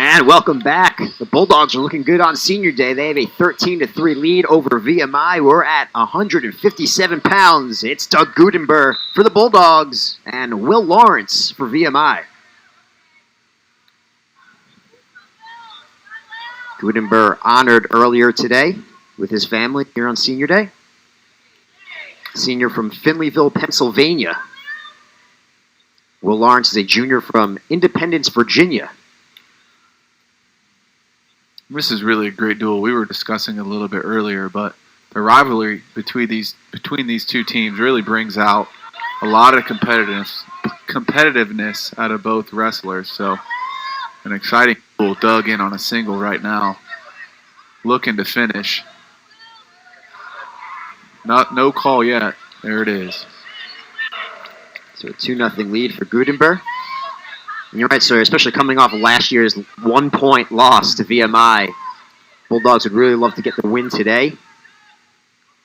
And welcome back. The Bulldogs are looking good on senior day. They have a 13-3 lead over VMI. We're at 157 pounds. It's Doug Gudenburr for the Bulldogs and Will Lawrence for VMI. Gudenburr honored earlier today with his family here on senior day. Senior from Finleyville, Pennsylvania. Will Lawrence is a junior from Independence, Virginia. This is really a great duel. We were discussing it a little bit earlier, but the rivalry between these two teams really brings out a lot of competitiveness out of both wrestlers. So an exciting duel. Doug in on a single right now, looking to finish. No call yet. There it is. So a 2-0 lead for Gudenburr. And you're right, sir, especially coming off of last year's 1-point loss to VMI. Bulldogs would really love to get the win today.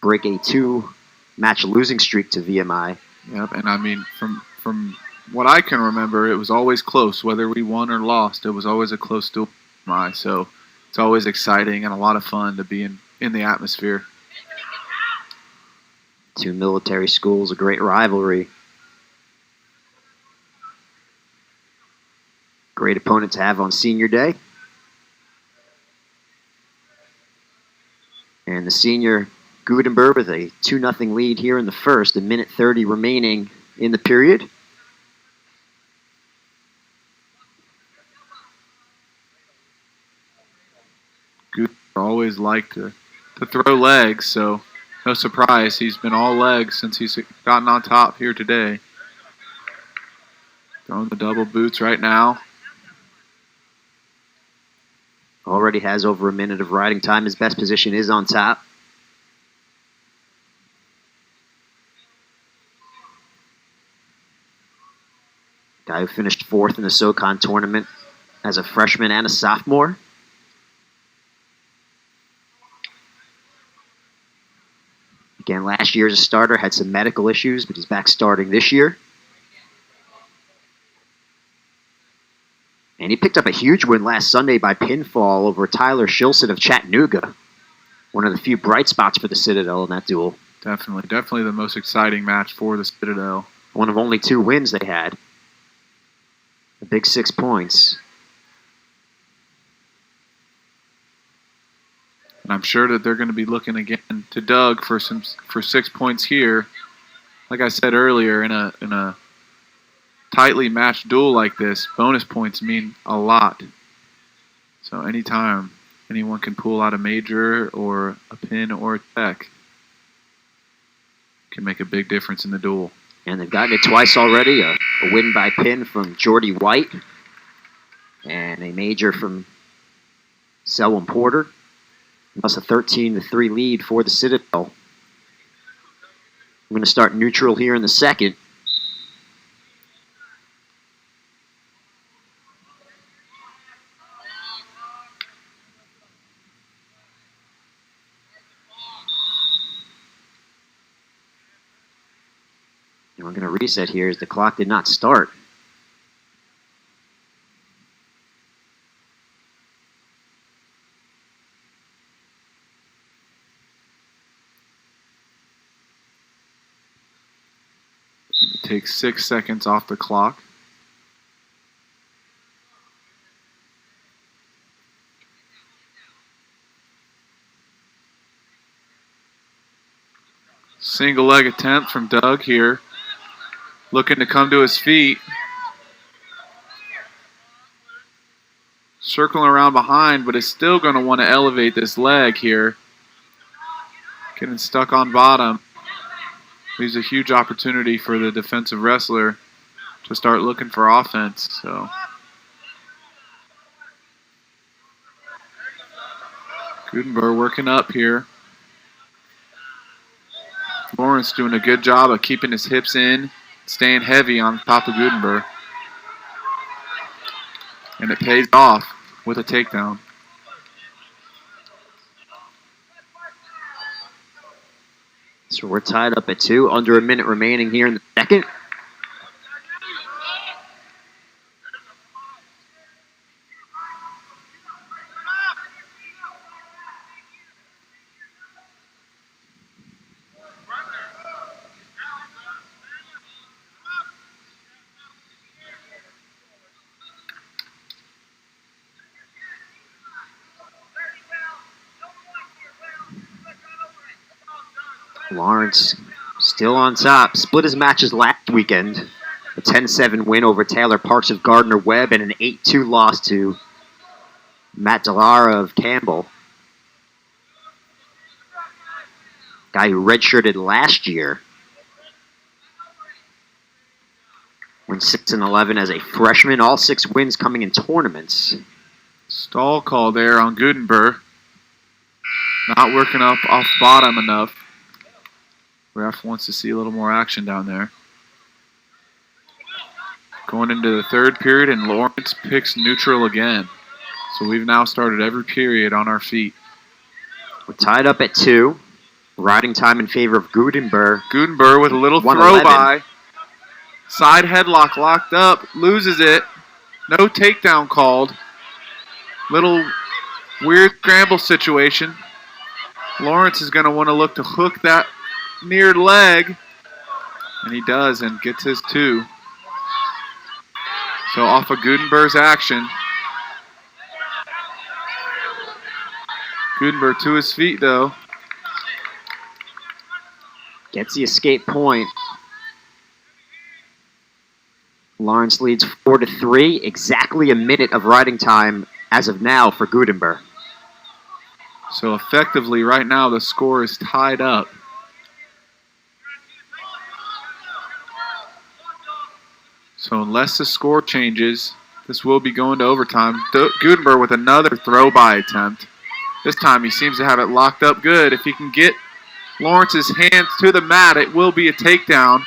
Break a 2-match losing streak to VMI. Yep, and I mean, from what I can remember, it was always close. Whether we won or lost, it was always a close duel for VMI. So it's always exciting and a lot of fun to be in the atmosphere. Two military schools, a great rivalry. Great opponent to have on senior day. And the senior Gudenburr with a 2-0 lead here in the first, a minute 30 remaining in the period. Gudenburr always liked to throw legs, so no surprise. He's been all legs since he's gotten on top here today. Throwing the double boots right now. Already has over a minute of riding time. His best position is on top. Guy who finished fourth in the SoCon tournament as a freshman and a sophomore. Again, last year as a starter, had some medical issues, but he's back starting this year. And he picked up a huge win last Sunday by pinfall over Tyler Shilson of Chattanooga. One of the few bright spots for the Citadel in that duel. Definitely the most exciting match for the Citadel. One of only 2 wins they had. A big 6 points. And I'm sure that they're going to be looking again to Doug for 6 points here. Like I said earlier, in a tightly matched duel like this, bonus points mean a lot. So anytime anyone can pull out a major or a pin or a tech, can make a big difference in the duel. And they've gotten it twice already. A win by pin from Jordy White and a major from Selwyn Porter. Thus a 13-3 lead for the Citadel. I'm going to start neutral here in the second. And we're going to reset here as the clock did not start. Take 6 seconds off the clock. Single leg attempt from Doug here. Looking to come to his feet. Circling around behind, but is still going to want to elevate this leg here. Getting stuck on bottom. Leaves a huge opportunity for the defensive wrestler to start looking for offense. So Gudenburr working up here. Lawrence doing a good job of keeping his hips in, staying heavy on top of Gudenburr. And it pays off with a takedown. So we're tied up at 2, under a minute remaining here in the second. Lawrence still on top. Split his matches last weekend. A 10-7 win over Taylor Parks of Gardner-Webb and an 8-2 loss to Matt Delara of Campbell. Guy who redshirted last year. Went 6-11 as a freshman. All 6 wins coming in tournaments. Stall call there on Gudenburr. Not working up off bottom enough. Ref wants to see a little more action down there. Going into the third period, and Lawrence picks neutral again. So we've now started every period on our feet. We're tied up at 2. Riding time in favor of Gudenburr. Gudenburr with a little 111. throw by. Side headlock locked up. Loses it. No takedown called. Little weird scramble situation. Lawrence is going to want to look to hook that near leg. And he does and gets his 2. So off of Gudenburr's action. Gudenburr to his feet though. Gets the escape point. Lawrence leads 4-3. Exactly a minute of riding time as of now for Gudenburr. So effectively right now the score is tied up. So unless the score changes, this will be going to overtime. Gudenburr with another throw-by attempt. This time he seems to have it locked up good. If he can get Lawrence's hands to the mat, it will be a takedown.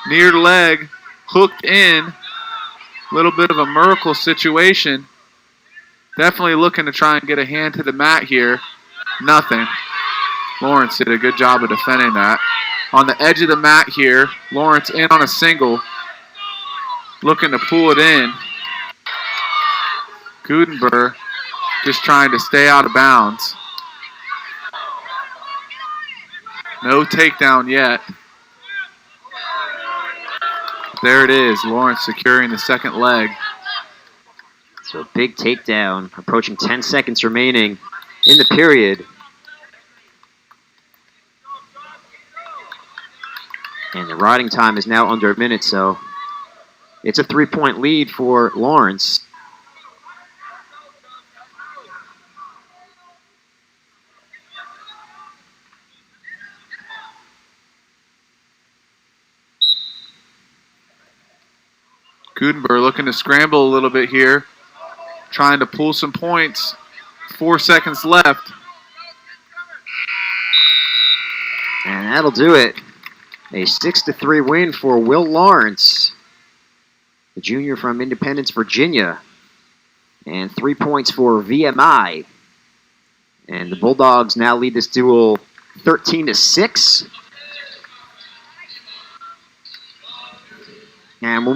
Near leg, hooked in. Little bit of a miracle situation. Definitely looking to try and get a hand to the mat here. Nothing. Lawrence did a good job of defending that. On the edge of the mat here, Lawrence in on a single. Looking to pull it in. Gudenburr just trying to stay out of bounds. No takedown yet. There it is, Lawrence securing the second leg. So a big takedown, approaching 10 seconds remaining in the period. And the riding time is now under a minute, so it's a 3-point lead for Lawrence. Gudenburr looking to scramble a little bit here. Trying to pull some points. 4 seconds left. And that'll do it. A 6-3 win for Will Lawrence, the junior from Independence, Virginia. And 3 points for VMI. And the Bulldogs now lead this duel 13-6. And we'll